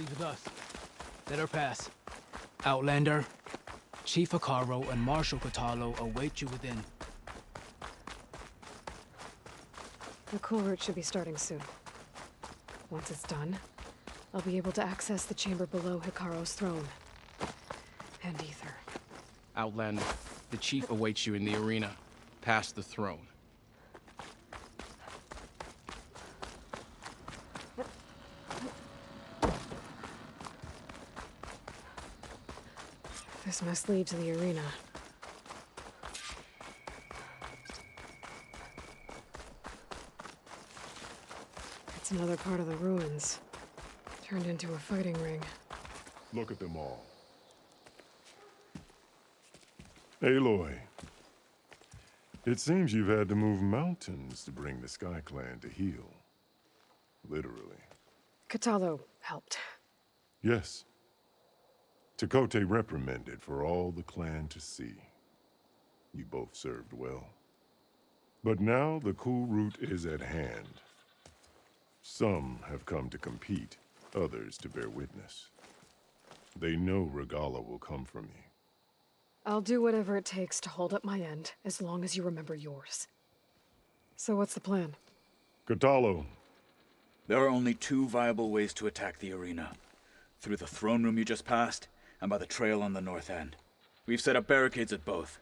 She's with us. Let her pass. Outlander, Chief Hikaru and Marshal Katalo await you within. The cool route should be starting soon. Once it's done, I'll be able to access the chamber below Hikaru's throne. And Aether. Outlander, the chief awaits you in the arena, past the throne. This must lead to the arena. It's another part of the ruins, turned into a fighting ring. Look at them all. Aloy, it seems you've had to move mountains to bring the Sky Clan to heal. Literally. Katalo helped. Yes. Tekote reprimanded for all the clan to see. You both served well. But now the cool route is at hand. Some have come to compete, others to bear witness. They know Regala will come for me. I'll do whatever it takes to hold up my end, as long as you remember yours. So what's the plan? Katalo. There are only two viable ways to attack the arena. Through the throne room you just passed, and by the trail on the north end. We've set up barricades at both.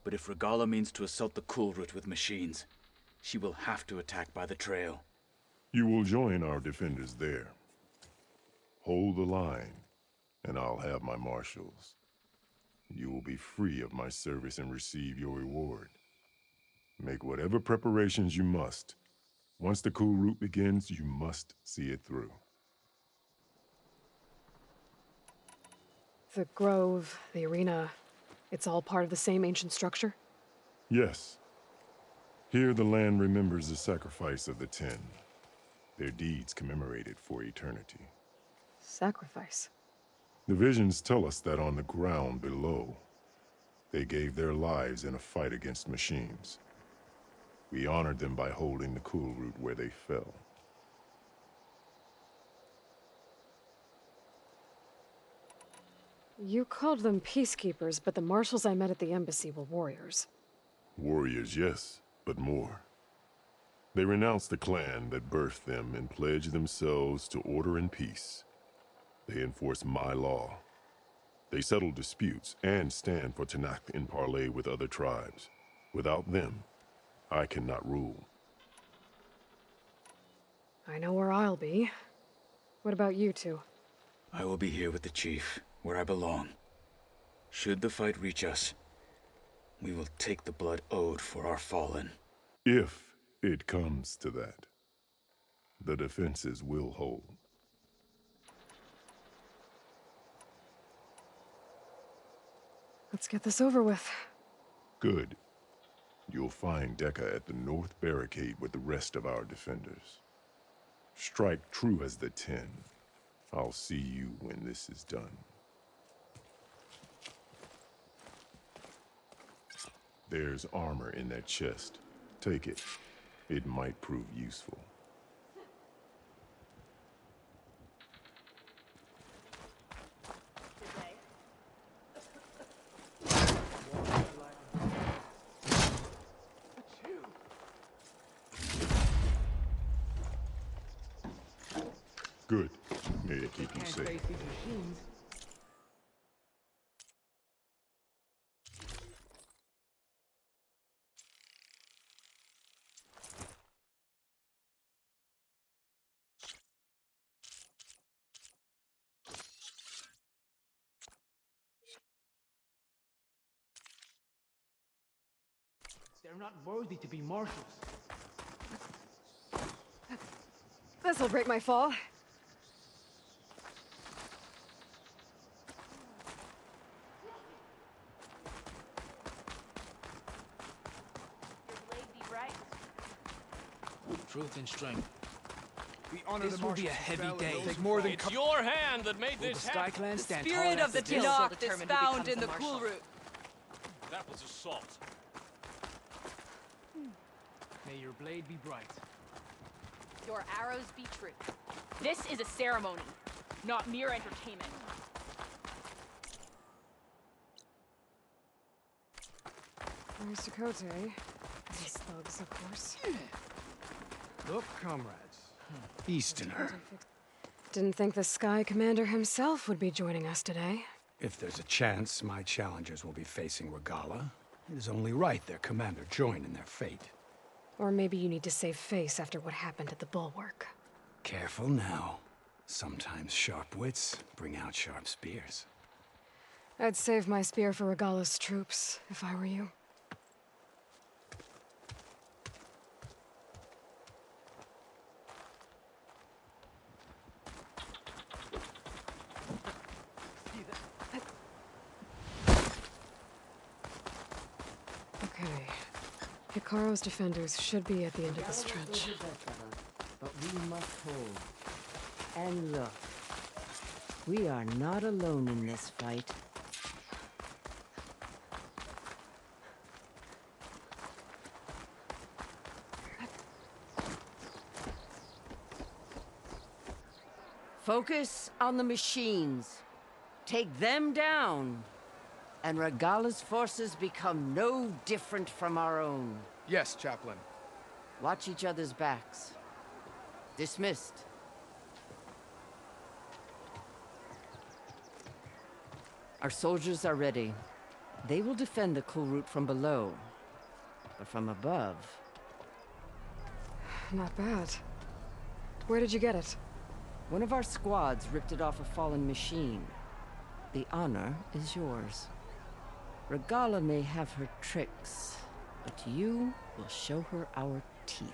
But if Regala means to assault the cool route with machines, she will have to attack by the trail. You will join our defenders there. Hold the line, and I'll have my marshals. You will be free of my service and receive your reward. Make whatever preparations you must. Once the cool route begins, you must see it through. The grove, the arena, it's all part of the same ancient structure? Yes. Here the land remembers the sacrifice of the 10. Their deeds commemorated for eternity. Sacrifice? The visions tell us that on the ground below, they gave their lives in a fight against machines. We honored them by holding the cool route where they fell. You called them peacekeepers, but the marshals I met at the embassy were warriors. Warriors, yes, but more. They renounced the clan that birthed them and pledged themselves to order and peace. They enforce my law. They settle disputes and stand for Tanakh in parley with other tribes. Without them, I cannot rule. I know where I'll be. What about you two? I will be here with the chief, where I belong. Should the fight reach us, we will take the blood owed for our fallen. If it comes to that, the defenses will hold. Let's get this over with. Good. You'll find Dekka at the north barricade with the rest of our defenders. Strike true as the 10. I'll see you when this is done. There's armor in that chest. Take it. It might prove useful. Good. May it keep you safe. They're not worthy to be marshals. This'll break my fall. Truth and strength. We honor This the will be a marshals heavy valor. day. It'll take more than It's your hand that made Will the this Sky happen. Clan stand Spirit tall of the after this? Tanakh is found in the cool route. That was assault. May your blade be bright. Your arrows be true. This is a ceremony. not mere entertainment. Where's Dakota? These thugs, of course. Look, comrades. Easterner. Didn't think the Sky Commander himself would be joining us today. If there's a chance my challengers will be facing Regala, it is only right their commander join in their fate. Or maybe you need to save face after what happened at the Bulwark. Careful now. Sometimes sharp wits bring out sharp spears. I'd save my spear for Regala's troops, if I were you. Okay. Hikaro's defenders should be at the end of this trench. But we must hold. And look, we are not alone in this fight. Focus on the machines. Take them down. And Regala's forces become no different from our own. Yes, Chaplain. Watch each other's backs. Dismissed. Our soldiers are ready. They will defend the cool route from below. But from above... Not bad. Where did you get it? One of our squads ripped it off a fallen machine. The honor is yours. Regala may have her tricks, but you will show her our teeth.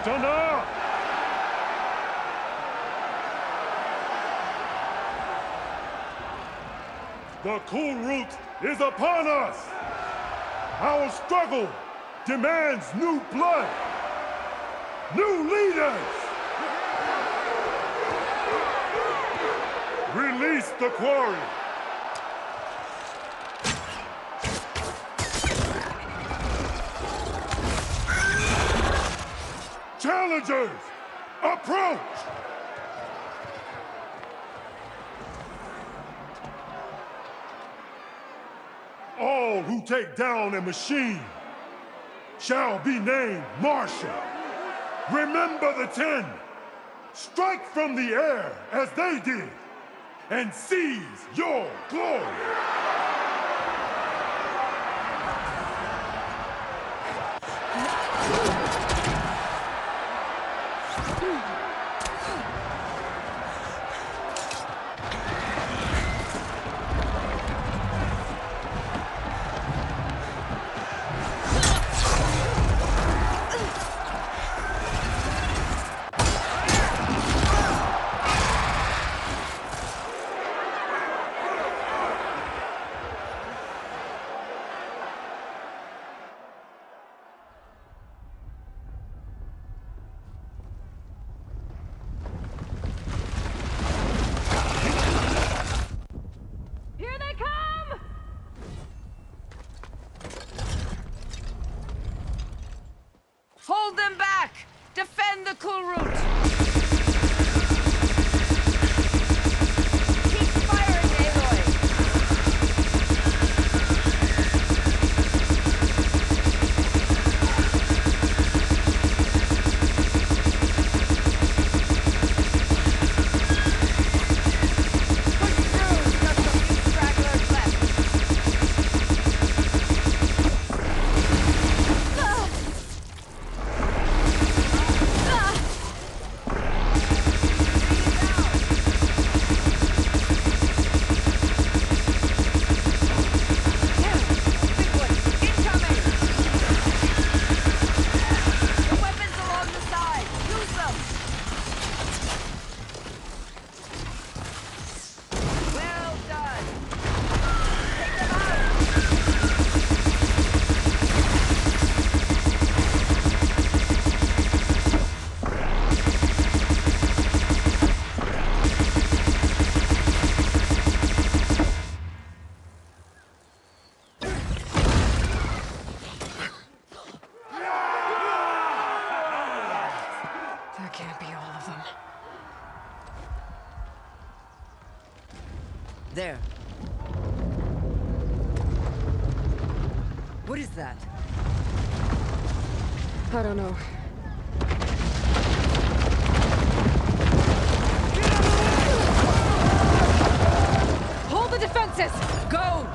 Dana! The cool route is upon us! Our struggle demands new blood! New leaders! Release the quarry! Challengers, approach! All who take down a machine shall be named Marshal. Remember the 10. Strike from the air as they did, and seize your glory. Here they come! Hold them back! Defend the cool route! Keep firing, Aloy! Push through! Just a few stragglers left. can't be all of them. There. What is that? I don't know. Hold the defenses! Go!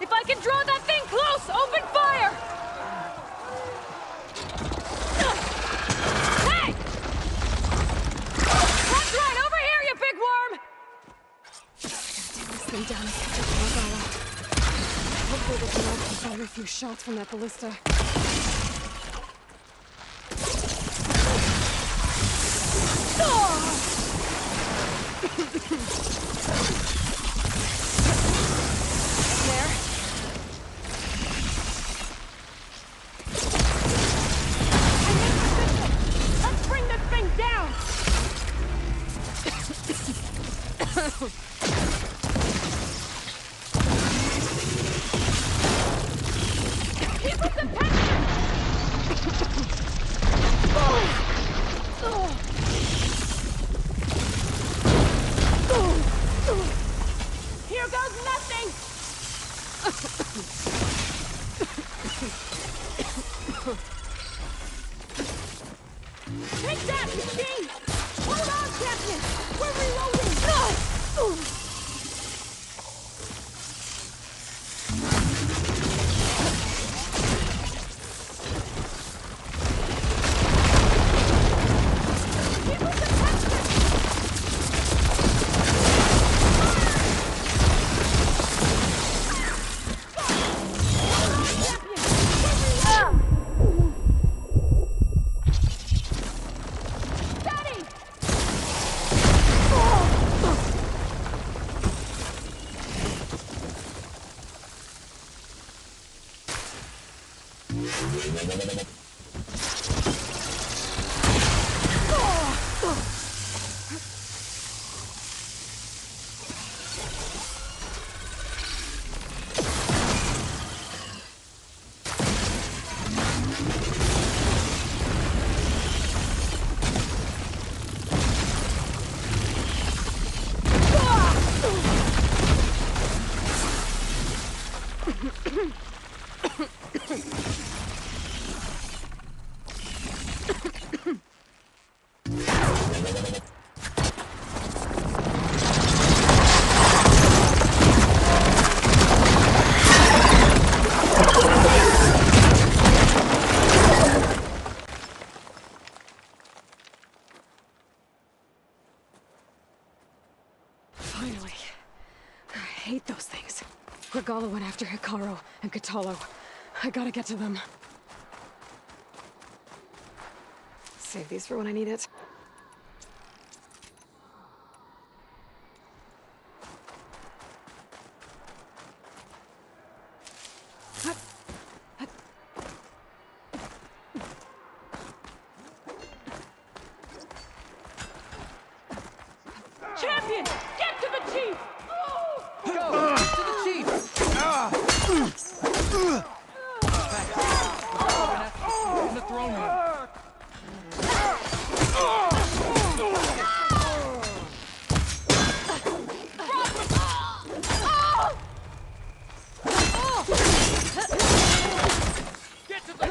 If I can draw that thing close, open fire! Hey! That's right, over here, you big worm! Take this thing down and catch up to Gaia. Hopefully they can all fire a few shots from that ballista. Here goes nothing! Take that, machine! Hold on, Captain! We're reloading! Finally. I hate those things. Regala went after Hikaru and Katalo. I gotta get to them. Save these for when I need it. Champion! Get to the chief! Go! To the chief! In the throne room. Get to the...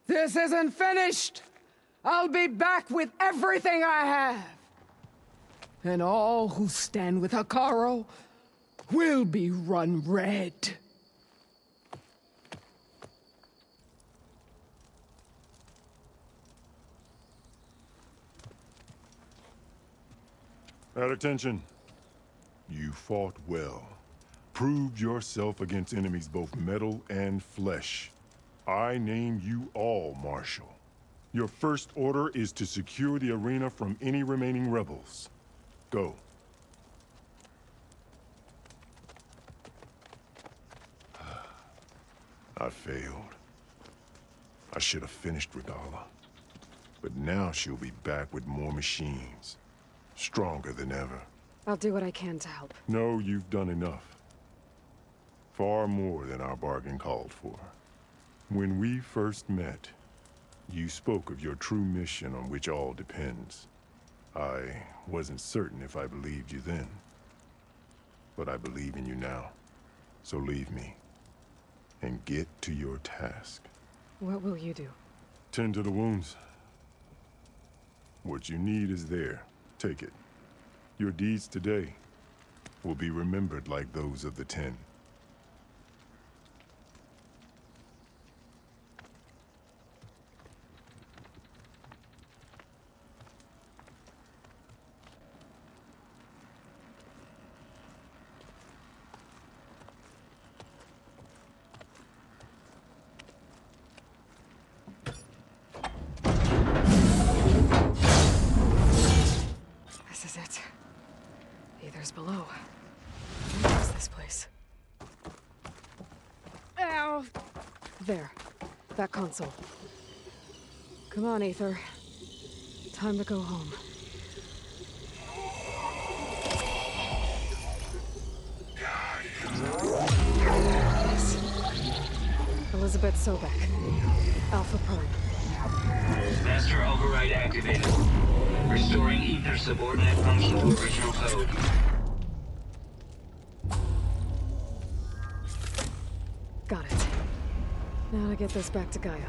This isn't finished! I'll be back with everything I have! And all who stand with Hekarro will be run red. At attention. You fought well. Proved yourself against enemies both metal and flesh. I name you all Marshal. Your first order is to secure the arena from any remaining rebels. Go. I failed. I should have finished Regala. But now she'll be back with more machines. Stronger than ever. I'll do what I can to help. No, you've done enough. Far more than our bargain called for. When we first met, you spoke of your true mission on which all depends. I wasn't certain if I believed you then. But I believe in you now. So leave me. And get to your task. What will you do? Tend to the wounds. What you need is there. Take it. Your deeds today will be remembered like those of the 10. This is it. Aether's below. What is this place? Ow! There. That console. Come on, Aether. Time to go home. Elizabeth Sobek. Alpha Prime. Master override activated. Restoring Aether subordinate function to original code. Got it. Now to get this back to Gaia.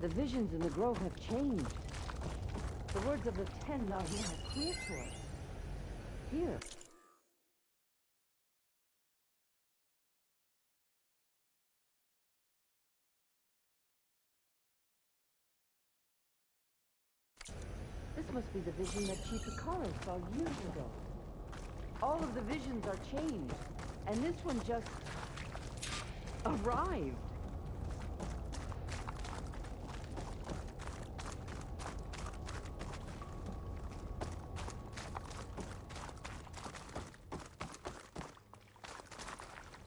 The visions in the grove have changed. The words of the 10 now here are clear to us. Here. This must be the vision that Chief Hekarro saw years ago. All of the visions are changed, and this one just arrived.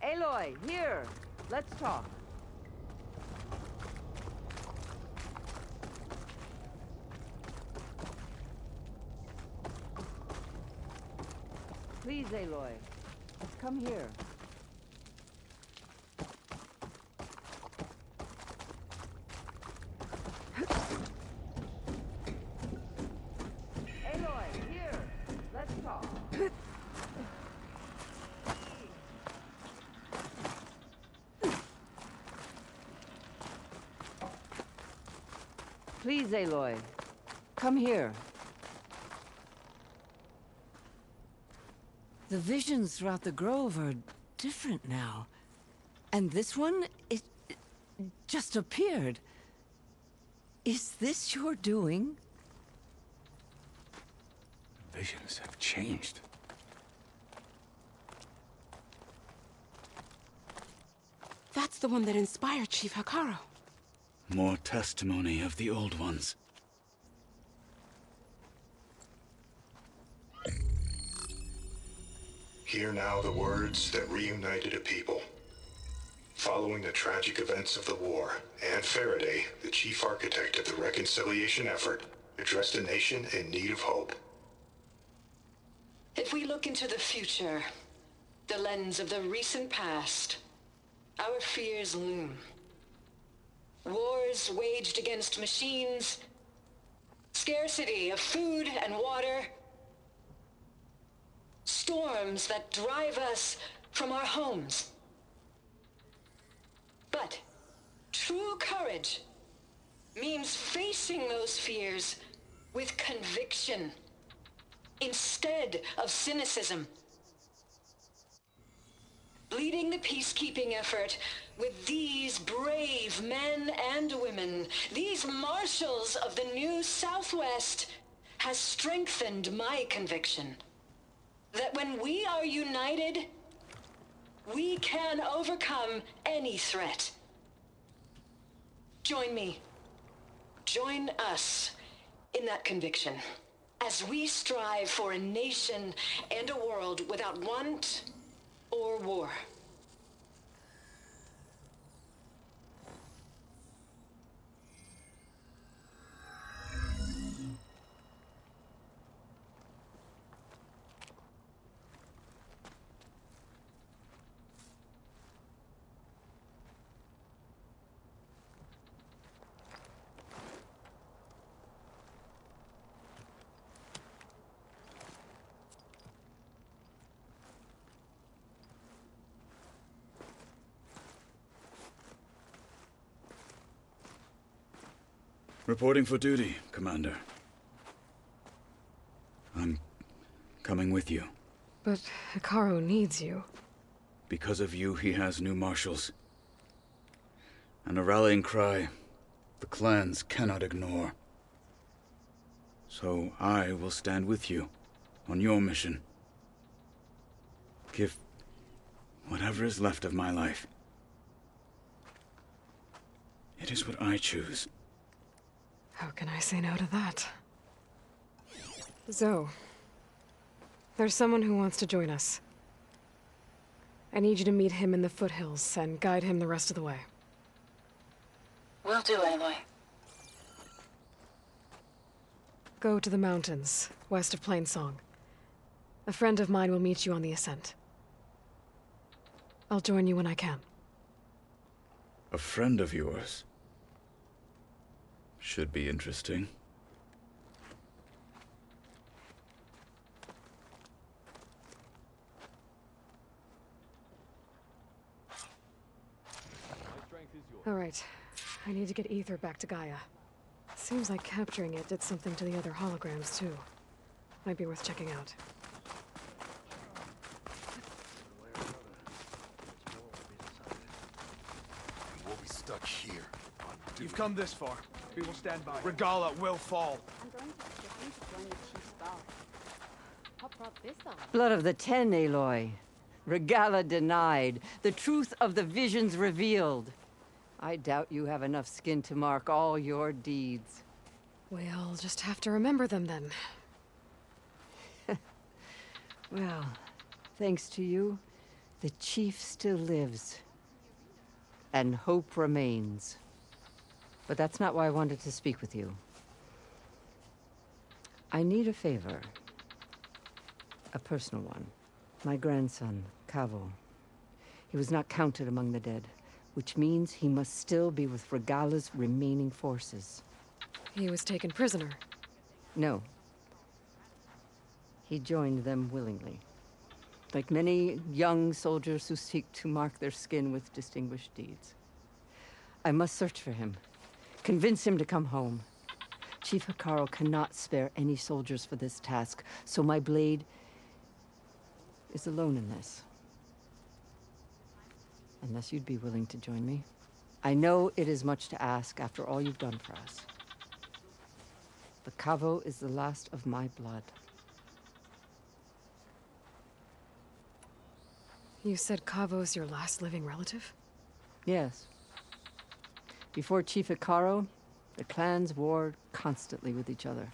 Aloy, here. Let's talk. Please, Aloy. Let's come here. Aloy, here. Let's talk. Please, Aloy. Come here. The visions throughout the grove are different now. And this one, it just appeared. Is this your doing? Visions have changed. That's the one that inspired Chief Hikaru. More testimony of the old ones. Hear now the words that reunited a people. Following the tragic events of the war, Anne Faraday, the chief architect of the reconciliation effort, addressed a nation in need of hope. If we look into the future, the lens of the recent past, our fears loom. Wars waged against machines, scarcity of food and water, storms that drive us from our homes. But true courage means facing those fears with conviction instead of cynicism. Leading the peacekeeping effort with these brave men and women, these marshals of the new Southwest, has strengthened my conviction that when we are united, we can overcome any threat. Join me. Join us in that conviction as we strive for a nation and a world without want or war. Reporting for duty, Commander. I'm coming with you. But Hikaru needs you. Because of you, he has new marshals. And a rallying cry the clans cannot ignore. So I will stand with you on your mission. Give whatever is left of my life. It is what I choose. How can I say no to that? Zoe, there's someone who wants to join us. I need you to meet him in the foothills and guide him the rest of the way. Will do, Aloy. Go to the mountains, west of Plainsong. A friend of mine will meet you on the ascent. I'll join you when I can. A friend of yours? Should be interesting. All right. I need to get Aether back to Gaia. Seems like capturing it did something to the other holograms, too. Might be worth checking out. We'll be stuck here. You've come this far. We will stand by. Regala will fall. I'm going to join the Chief's guard. What brought this on? Blood of the Ten, Aloy. Regala denied. The truth of the visions revealed. I doubt you have enough skin to mark all your deeds. We'll just have to remember them then. Well, thanks to you, the Chief still lives. And hope remains. But that's not why I wanted to speak with you. I need a favor. A personal one. My grandson, Cavo. He was not counted among the dead, which means he must still be with Regala's remaining forces. He was taken prisoner. No. He joined them willingly. Like many young soldiers who seek to mark their skin with distinguished deeds. I must search for him. Convince him to come home. Chief Hikaru cannot spare any soldiers for this task, so my blade is alone in this. Unless you'd be willing to join me. I know it is much to ask after all you've done for us. But Cavo is the last of my blood. You said Cavo's your last living relative? Yes. Before Chief Hikaru, the clans warred constantly with each other.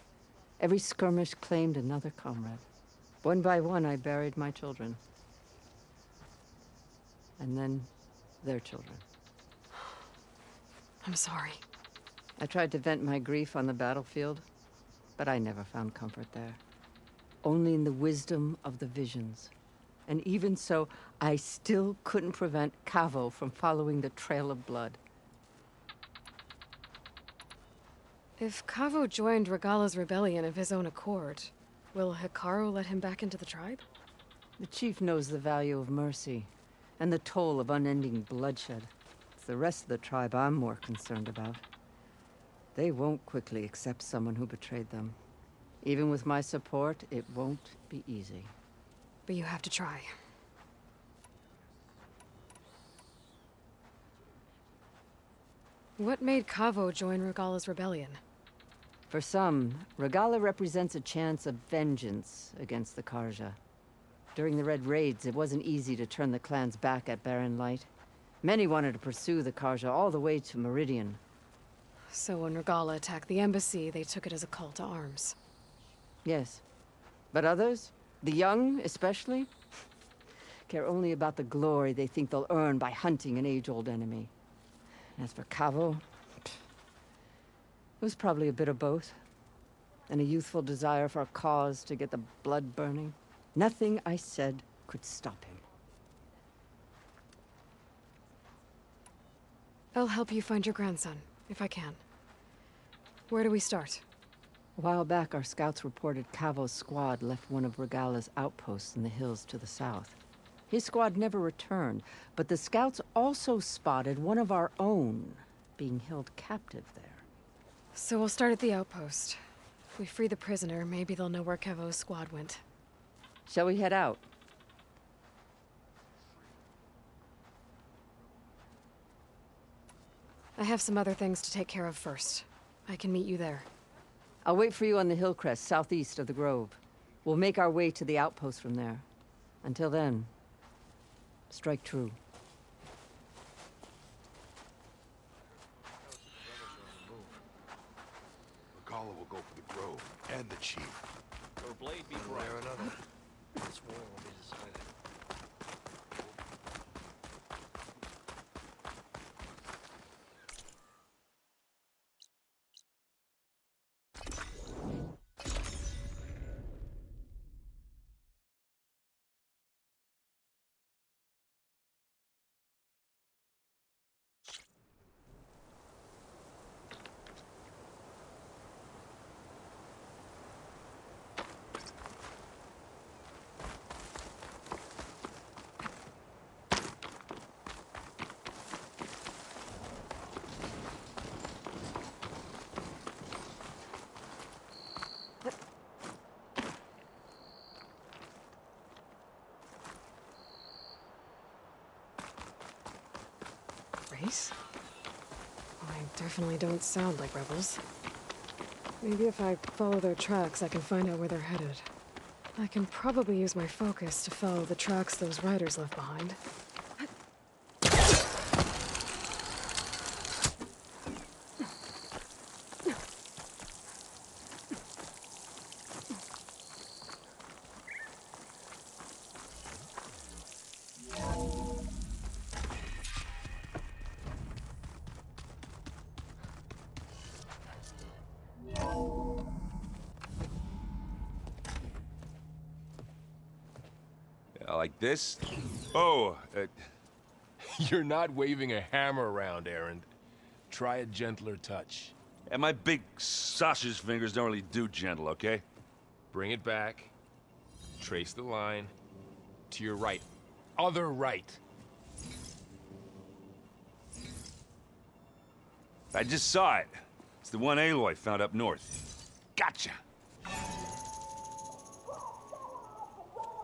Every skirmish claimed another comrade. One by one, I buried my children. And then their children. I'm sorry. I tried to vent my grief on the battlefield, but I never found comfort there. Only in the wisdom of the visions. And even so, I still couldn't prevent Cavo from following the trail of blood. If Cavo joined Regala's rebellion of his own accord, will Hikaru let him back into the tribe? The chief knows the value of mercy, and the toll of unending bloodshed. It's the rest of the tribe I'm more concerned about. They won't quickly accept someone who betrayed them. Even with my support, it won't be easy. But you have to try. What made Cavo join Regala's rebellion? For some, Regala represents a chance of vengeance against the Karja. During the Red Raids, it wasn't easy to turn the clans back at Barren Light. Many wanted to pursue the Karja all the way to Meridian. So when Regala attacked the embassy, they took it as a call to arms. Yes. But others, the young especially, care only about the glory they think they'll earn by hunting an age-old enemy. As for Cavo, it was probably a bit of both. And a youthful desire for a cause to get the blood burning. Nothing I said could stop him. I'll help you find your grandson, if I can. Where do we start? A while back, our scouts reported Cavo's squad left one of Regala's outposts in the hills to the south. His squad never returned, but the scouts also spotted one of our own being held captive there. So we'll start at the outpost. If we free the prisoner, maybe they'll know where Cavo's squad went. Shall we head out? I have some other things to take care of first. I can meet you there. I'll wait for you on the hill crest southeast of the grove. We'll make our way to the outpost from there. Until then, strike true. Regala will go for the grove and the chief. Your blade be One way or another. This war will be decided. Race? I definitely don't sound like rebels. Maybe if I follow their tracks, I can find out where they're headed. I can probably use my focus to follow the tracks those riders left behind. like this? Oh, You're not waving a hammer around, Errand. Try a gentler touch. and my big sausage fingers don't really do gentle, okay? Bring it back. Trace the line. To your right. Other right. I just saw it. It's the one Aloy found up north. Gotcha!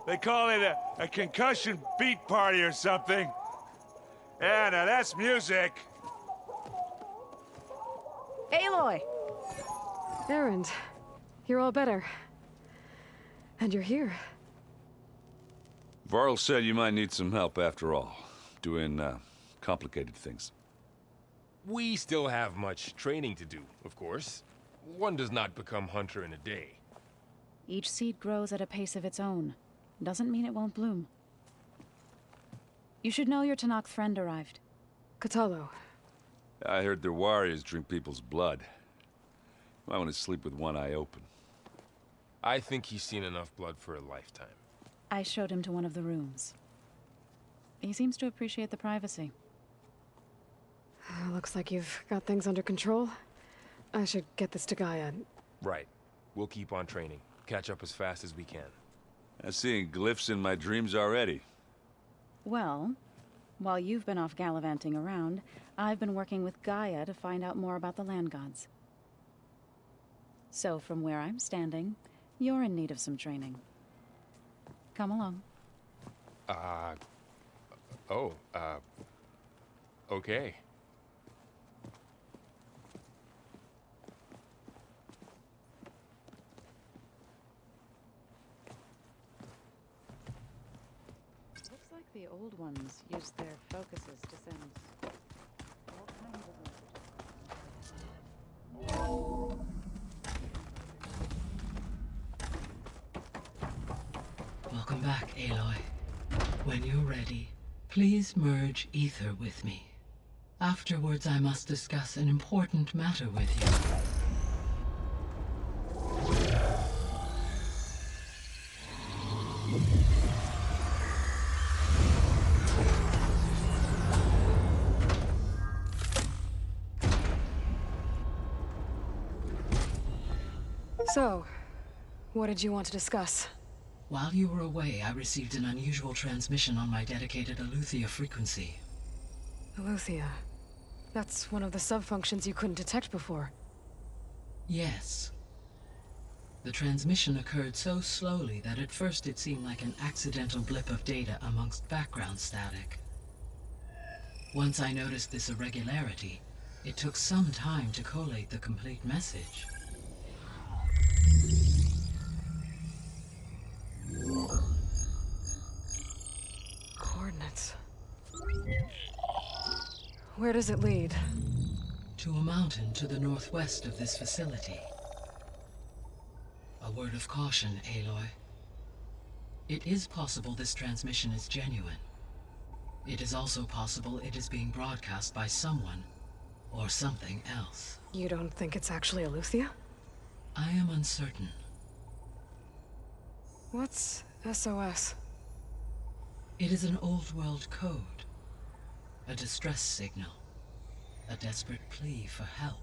They call it a concussion beat party or something. Yeah, now that's music. Aloy! Errand, you're all better. And you're here. Varl said you might need some help after all. Doing, complicated things. We still have much training to do, of course. One does not become hunter in a day. Each seed grows at a pace of its own. Doesn't mean it won't bloom. You should know your Tanakh friend arrived. Katalo. I heard their warriors drink people's blood. Might want to sleep with one eye open. I think he's seen enough blood for a lifetime. I showed him to one of the rooms. He seems to appreciate the privacy. Looks like you've got things under control. I should get this to Gaia. Right. We'll keep on training. Catch up as fast as we can. I'm seeing glyphs in my dreams already. Well, while you've been off gallivanting around, I've been working with Gaia to find out more about the land gods. So from where I'm standing, you're in need of some training. Come along. Okay. Looks like the old ones used their focuses to send all kinds of Welcome back, Aloy. When you're ready, please merge Aether with me. Afterwards, I must discuss an important matter with you. So, what did you want to discuss? While you were away, I received an unusual transmission on my dedicated Eleuthia frequency. Eleuthia. That's one of the sub-functions you couldn't detect before. Yes. The transmission occurred so slowly that at first it seemed like an accidental blip of data amongst background static. Once I noticed this irregularity, it took some time to collate the complete message. Coordinates. Where does it lead? To a mountain to the northwest of this facility. A word of caution, Aloy. It is possible this transmission is genuine. It is also possible it is being broadcast by someone or something else. You don't think it's actually Eleuthia? I am uncertain. What's SOS? It is an old-world code. A distress signal. A desperate plea for help.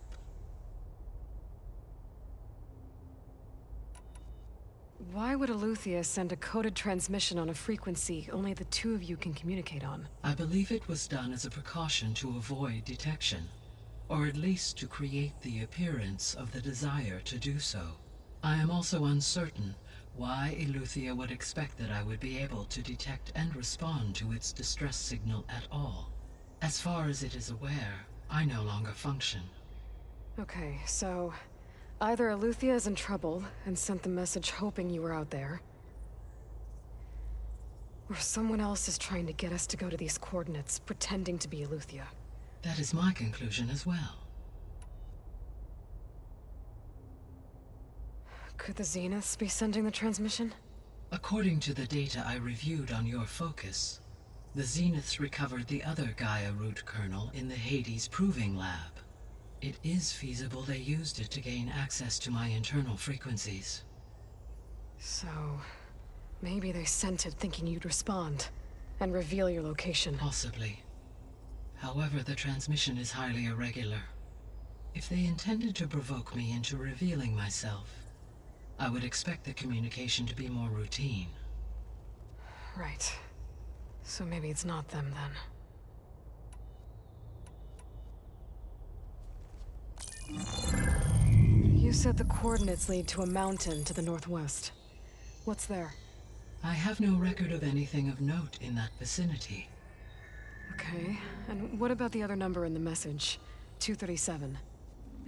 Why would Eleuthia send a coded transmission on a frequency only the two of you can communicate on? I believe it was done as a precaution to avoid detection, or at least to create the appearance of the desire to do so. I am also uncertain why Eleuthia would expect that I would be able to detect and respond to its distress signal at all. As far as it is aware, I no longer function. Okay, so either Eleuthia is in trouble and sent the message hoping you were out there, or someone else is trying to get us to go to these coordinates, pretending to be Eleuthia. That is my conclusion as well. Could the Zeniths be sending the transmission? According to the data I reviewed on your focus, the Zeniths recovered the other Gaia root kernel in the Hades Proving Lab. It is feasible they used it to gain access to my internal frequencies. So, Maybe they sent it thinking you'd respond and reveal your location. Possibly. However, the transmission is highly irregular. If they intended to provoke me into revealing myself, I would expect the communication to be more routine. Right. So maybe it's not them then. You said the coordinates lead to a mountain to the northwest. What's there? I have no record of anything of note in that vicinity. Okay, and what about the other number in the message? 237.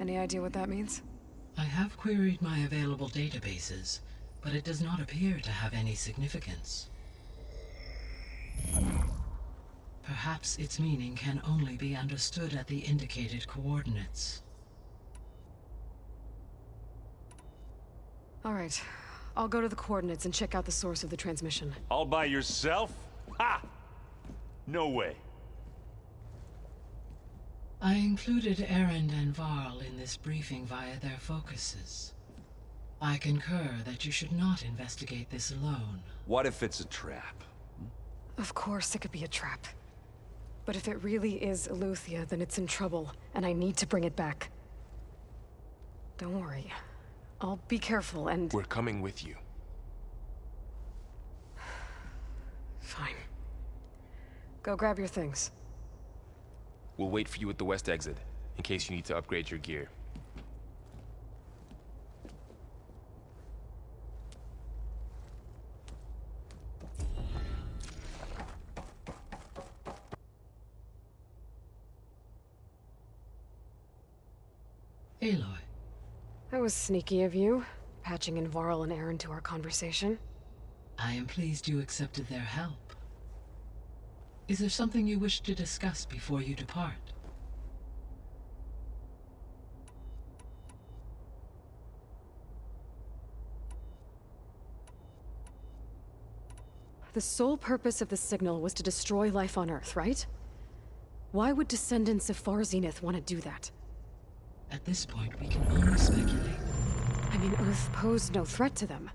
Any idea what that means? I have queried my available databases, but it does not appear to have any significance. Perhaps its meaning can only be understood at the indicated coordinates. All right. I'll go to the coordinates and check out the source of the transmission. All by yourself? Ha! No way. I included Erend and Varl in this briefing via their focuses. I concur that you should not investigate this alone. What if it's a trap? Of course it could be a trap. But if it really is Eleuthia, then it's in trouble, and I need to bring it back. Don't worry. I'll be careful and... We're coming with you. Fine. Go grab your things. We'll wait for you at the west exit, in case you need to upgrade your gear. Aloy. That was sneaky of you, patching in Varl and Erend to our conversation. I am pleased you accepted their help. Is there something you wish to discuss before you depart? The sole purpose of the signal was to destroy life on Earth, right? Why would descendants of Far Zenith want to do that? At this point, we can only speculate. I mean, Earth posed no threat to them.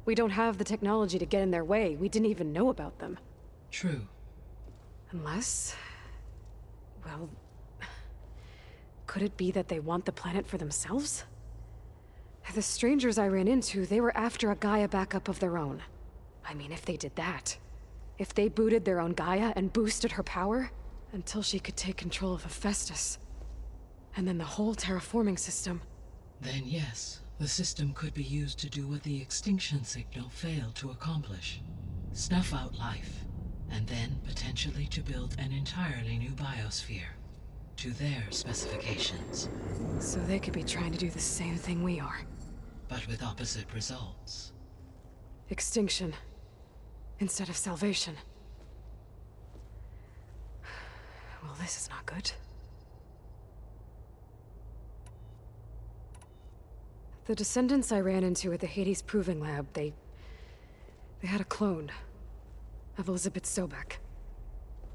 We don't have the technology to get in their way. We didn't even know about them. True. Unless... well... could it be that they want the planet for themselves? The strangers I ran into, they were after a Gaia backup of their own. I mean, if they did that... if they booted their own Gaia and boosted her power... until she could take control of Hephaestus... and then the whole terraforming system... Then yes, the system could be used to do what the extinction signal failed to accomplish. Snuff out life, and then potentially to build an entirely new biosphere. To their specifications. So they could be trying to do the same thing we are. But with opposite results. Extinction. Instead of salvation. Well, this is not good. The descendants I ran into at the Hades Proving Lab, they had a clone of Elizabeth Sobek.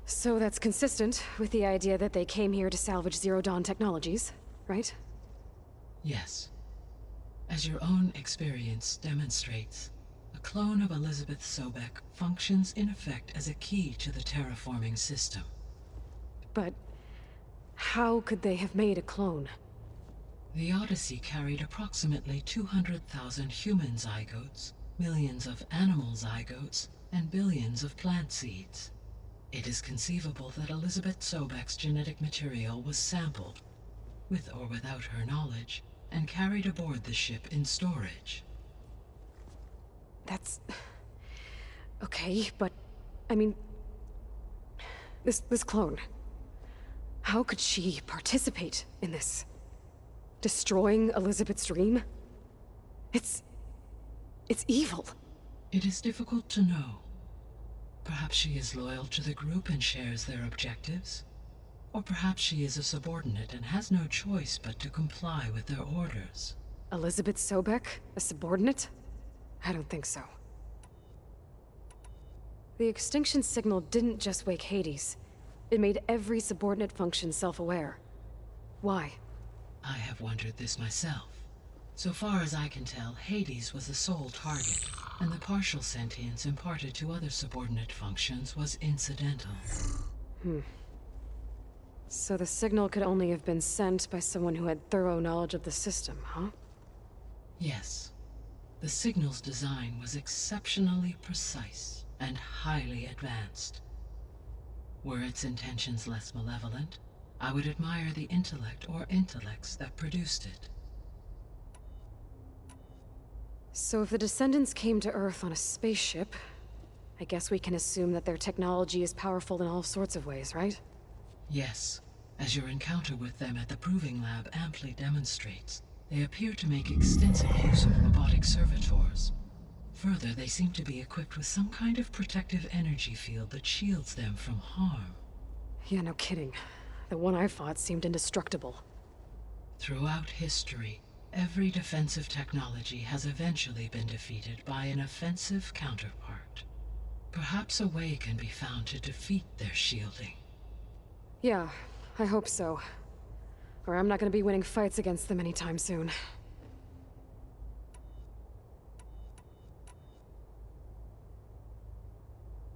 So that's consistent with the idea that they came here to salvage Zero Dawn technologies, right? Yes. As your own experience demonstrates, a clone of Elizabeth Sobek functions in effect as a key to the terraforming system. But how could they have made a clone? The Odyssey carried approximately 200,000 human zygotes, millions of animal zygotes, and billions of plant seeds. It is conceivable that Elizabeth Sobek's genetic material was sampled, with or without her knowledge, and carried aboard the ship in storage. That's... okay, but... I mean... This clone... how could she participate in this? Destroying Elizabeth's dream? It's evil. It is difficult to know. Perhaps she is loyal to the group and shares their objectives. Or perhaps she is a subordinate and has no choice but to comply with their orders. Elizabeth Sobek? A subordinate? I don't think so. The extinction signal didn't just wake Hades. It made every subordinate function self-aware. Why? I have wondered this myself. So far as I can tell, Hades was the sole target, and the partial sentience imparted to other subordinate functions was incidental. So the signal could only have been sent by someone who had thorough knowledge of the system, huh? Yes. The signal's design was exceptionally precise and highly advanced. Were its intentions less malevolent, I would admire the intellect or intellects that produced it. So if the descendants came to Earth on a spaceship, I guess we can assume that their technology is powerful in all sorts of ways, right? Yes, as your encounter with them at the Proving Lab amply demonstrates, they appear to make extensive use of robotic servitors. Further, they seem to be equipped with some kind of protective energy field that shields them from harm. Yeah, no kidding. The one I fought seemed indestructible. Throughout history, every defensive technology has eventually been defeated by an offensive counterpart. Perhaps a way can be found to defeat their shielding. Yeah, I hope so. Or I'm not gonna be winning fights against them anytime soon.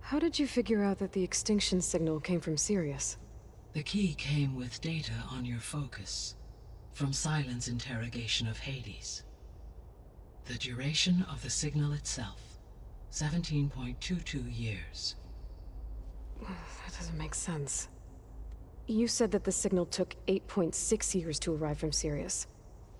How did you figure out that the extinction signal came from Sirius? The key came with data on your focus, from Silent's interrogation of Hades. The duration of the signal itself, 17.22 years. That doesn't make sense. You said that the signal took 8.6 years to arrive from Sirius.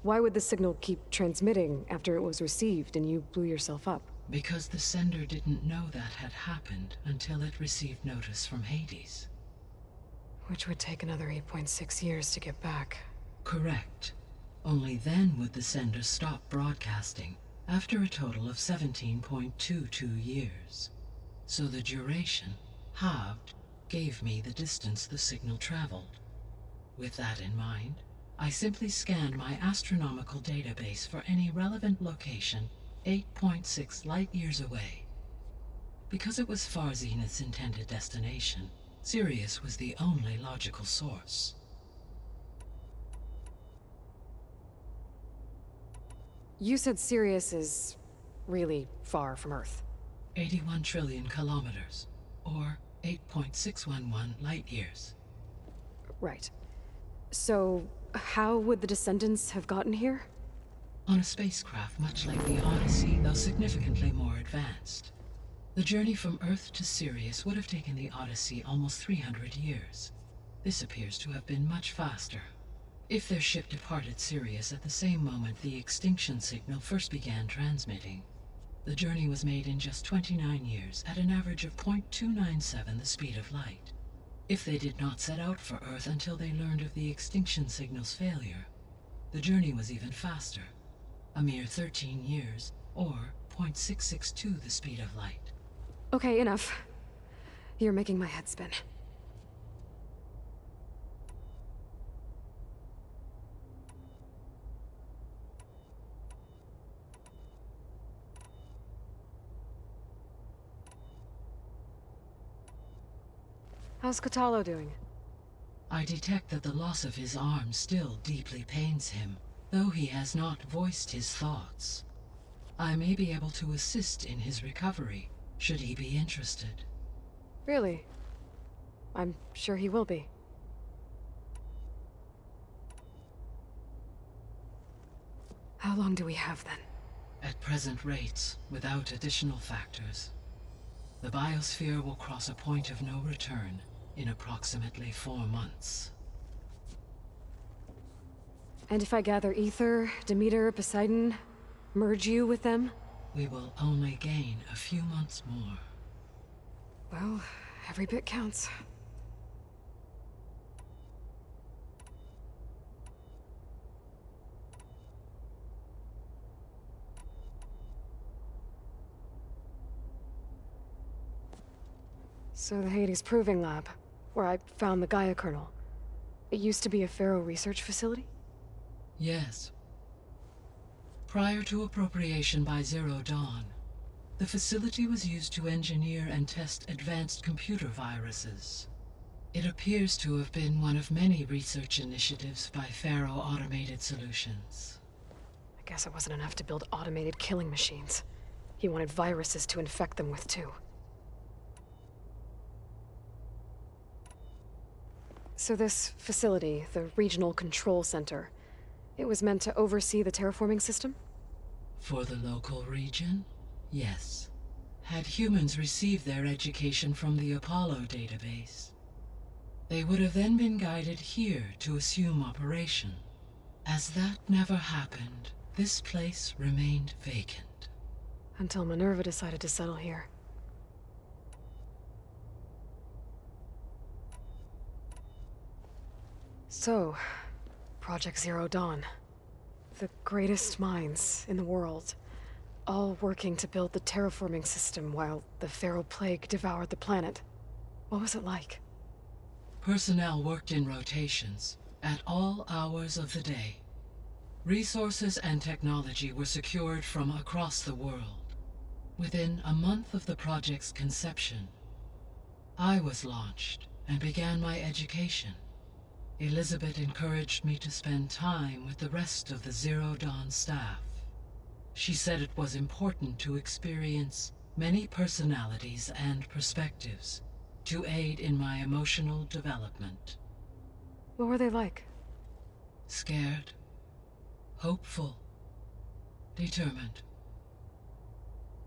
Why would the signal keep transmitting after it was received and you blew yourself up? Because the sender didn't know that had happened until it received notice from Hades. Which would take another 8.6 years to get back. Correct. Only then would the sender stop broadcasting, after a total of 17.22 years. So the duration, halved, gave me the distance the signal traveled. With that in mind, I simply scanned my astronomical database for any relevant location 8.6 light-years away. Because it was Far Zenith's intended destination, Sirius was the only logical source. You said Sirius is really far from Earth. 81 trillion kilometers, or 8.611 light-years. Right. So, how would the descendants have gotten here? On a spacecraft much like the Odyssey, though significantly more advanced. The journey from Earth to Sirius would have taken the Odyssey almost 300 years. This appears to have been much faster. If their ship departed Sirius at the same moment the extinction signal first began transmitting, the journey was made in just 29 years at an average of 0.297 the speed of light. If they did not set out for Earth until they learned of the extinction signal's failure, the journey was even faster, a mere 13 years, or 0.662 the speed of light. Okay, enough. You're making my head spin. How's Kotallo doing? I detect that the loss of his arm still deeply pains him, though he has not voiced his thoughts. I may be able to assist in his recovery, should he be interested. Really? I'm sure he will be. How long do we have then? At present rates, without additional factors, the biosphere will cross a point of no return in approximately 4 months. And if I gather Aether, Demeter, Poseidon, merge you with them? We will only gain a few months more. Well, every bit counts. So the Hades Proving Lab, where I found the Gaia kernel, it used to be a Pharaoh research facility? Yes. Prior to appropriation by Zero Dawn, the facility was used to engineer and test advanced computer viruses. It appears to have been one of many research initiatives by Pharaoh Automated Solutions. I Guess it wasn't enough to build automated killing machines. He wanted viruses to infect them with, too. So this facility, the Regional Control Center, it was meant to oversee the terraforming system? For the local region, yes. Had humans received their education from the Apollo database, they would have then been guided here to assume operation. As that never happened, this place remained vacant. Until Minerva decided to settle here. So, Project Zero Dawn. The greatest minds in the world, all working to build the terraforming system while the feral plague devoured the planet. What was it like? Personnel worked in rotations, at all hours of the day. Resources and technology were secured from across the world. Within a month of the project's conception, I was launched and began my education. Elizabeth encouraged me to spend time with the rest of the Zero Dawn staff. She said it was important to experience many personalities and perspectives to aid in my emotional development. What were they like? Scared, hopeful, determined.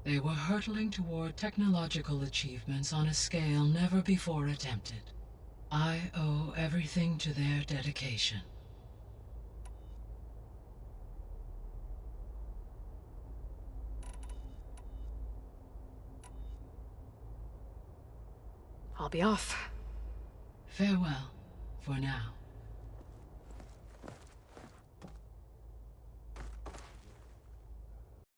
They were hurtling toward technological achievements on a scale never before attempted. I owe everything to their dedication. I'll be off. Farewell, for now.